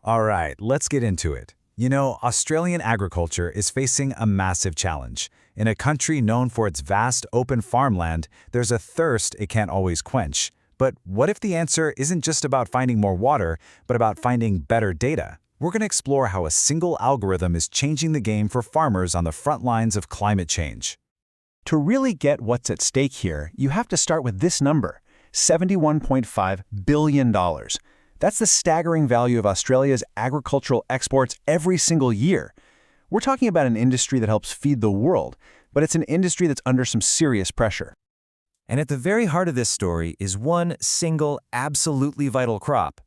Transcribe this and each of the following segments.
All right, let's get into it. You know, Australian agriculture is facing a massive challenge. In a country known for its vast open farmland, there's a thirst it can't always quench. But what if the answer isn't just about finding more water, but about finding better data? We're going to explore how a single algorithm is changing the game for farmers on the front lines of climate change. To really get what's at stake here, you have to start with this number, $71.5 billion. That's the staggering value of Australia's agricultural exports every single year. We're talking about an industry that helps feed the world, but it's an industry that's under some serious pressure. And at the very heart of this story is one single, absolutely vital crop: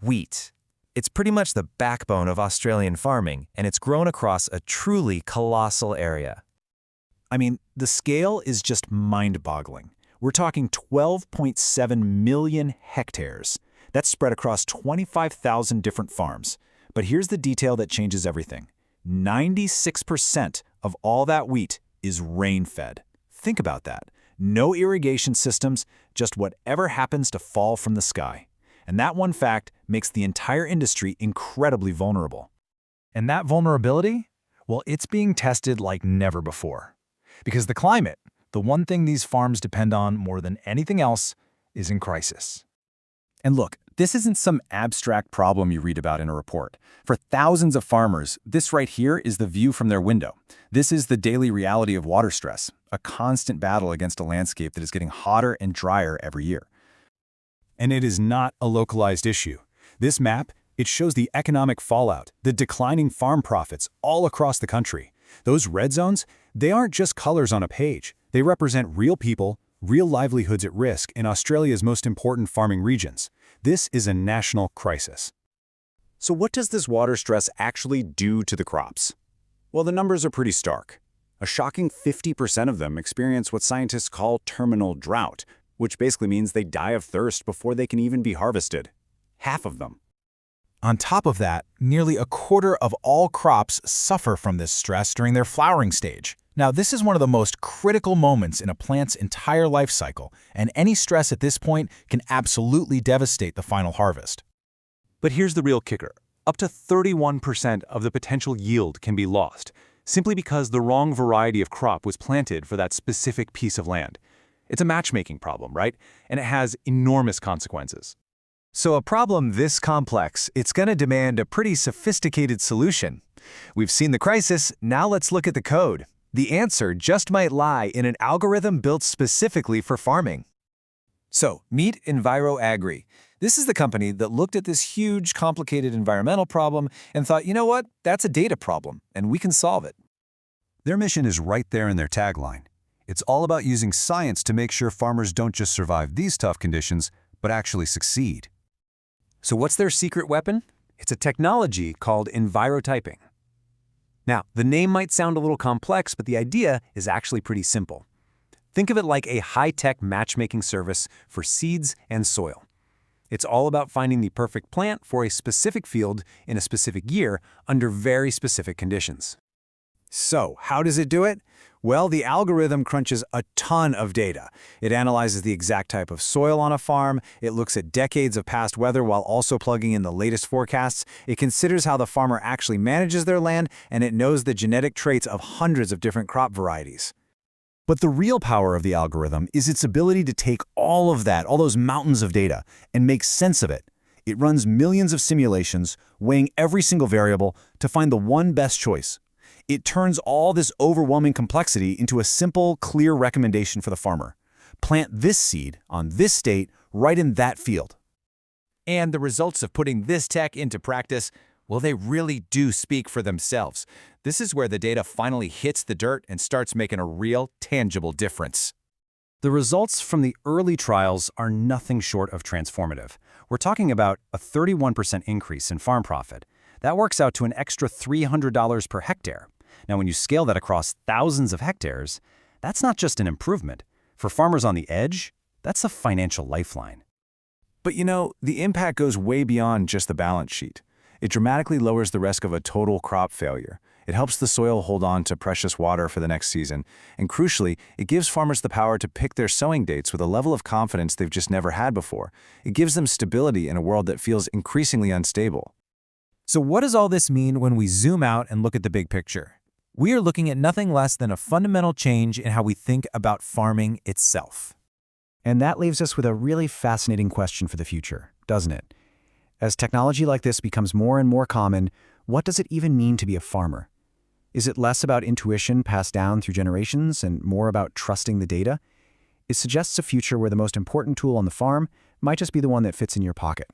wheat. It's pretty much the backbone of Australian farming, and it's grown across a truly colossal area. I mean, the scale is just mind-boggling. We're talking 12.7 million hectares. That's spread across 25,000 different farms. But here's the detail that changes everything. 96% of all that wheat is rain-fed. Think about that. No irrigation systems, just whatever happens to fall from the sky. And that one fact makes the entire industry incredibly vulnerable. And that vulnerability? Well, it's being tested like never before. Because the climate, the one thing these farms depend on more than anything else, is in crisis. And look, this isn't some abstract problem you read about in a report. For thousands of farmers, this right here is the view from their window. This is the daily reality of water stress, a constant battle against a landscape that is getting hotter and drier every year. And it is not a localized issue. This map, it shows the economic fallout, the declining farm profits all across the country. Those red zones, they aren't just colors on a page. They represent real people, real livelihoods at risk in Australia's most important farming regions. This is a national crisis. So what does this water stress actually do to the crops? Well, the numbers are pretty stark. A shocking 50% of them experience what scientists call terminal drought, which basically means they die of thirst before they can even be harvested. Half of them. On top of that, nearly a quarter of all crops suffer from this stress during their flowering stage. Now, this is one of the most critical moments in a plant's entire life cycle, and any stress at this point can absolutely devastate the final harvest. But here's the real kicker. Up to 31% of the potential yield can be lost, simply because the wrong variety of crop was planted for that specific piece of land. It's a matchmaking problem, right? And it has enormous consequences. So a problem this complex, it's going to demand a pretty sophisticated solution. We've seen the crisis, now let's look at the code. The answer just might lie in an algorithm built specifically for farming. So, meet EnviroAgri. This is the company that looked at this huge, complicated environmental problem and thought, you know what, that's a data problem, and we can solve it. Their mission is right there in their tagline. It's all about using science to make sure farmers don't just survive these tough conditions, but actually succeed. So what's their secret weapon? It's a technology called Envirotyping. Now, the name might sound a little complex, but the idea is actually pretty simple. Think of it like a high-tech matchmaking service for seeds and soil. It's all about finding the perfect plant for a specific field in a specific year under very specific conditions. So, how does it do it? Well, the algorithm crunches a ton of data. It analyzes the exact type of soil on a farm, it looks at decades of past weather while also plugging in the latest forecasts, it considers how the farmer actually manages their land, and it knows the genetic traits of hundreds of different crop varieties. But the real power of the algorithm is its ability to take all of that, all those mountains of data, and make sense of it. It runs millions of simulations, weighing every single variable to find the one best choice. It turns all this overwhelming complexity into a simple, clear recommendation for the farmer. Plant this seed on this date right in that field. And the results of putting this tech into practice, well, they really do speak for themselves. This is where the data finally hits the dirt and starts making a real, tangible difference. The results from the early trials are nothing short of transformative. We're talking about a 31% increase in farm profit. That works out to an extra $300 per hectare. Now, when you scale that across thousands of hectares, that's not just an improvement. For farmers on the edge, that's a financial lifeline. But you know, the impact goes way beyond just the balance sheet. It dramatically lowers the risk of a total crop failure. It helps the soil hold on to precious water for the next season. And crucially, it gives farmers the power to pick their sowing dates with a level of confidence they've just never had before. It gives them stability in a world that feels increasingly unstable. So what does all this mean when we zoom out and look at the big picture? We are looking at nothing less than a fundamental change in how we think about farming itself. And that leaves us with a really fascinating question for the future, doesn't it? As technology like this becomes more and more common, what does it even mean to be a farmer? Is it less about intuition passed down through generations and more about trusting the data? It suggests a future where the most important tool on the farm might just be the one that fits in your pocket.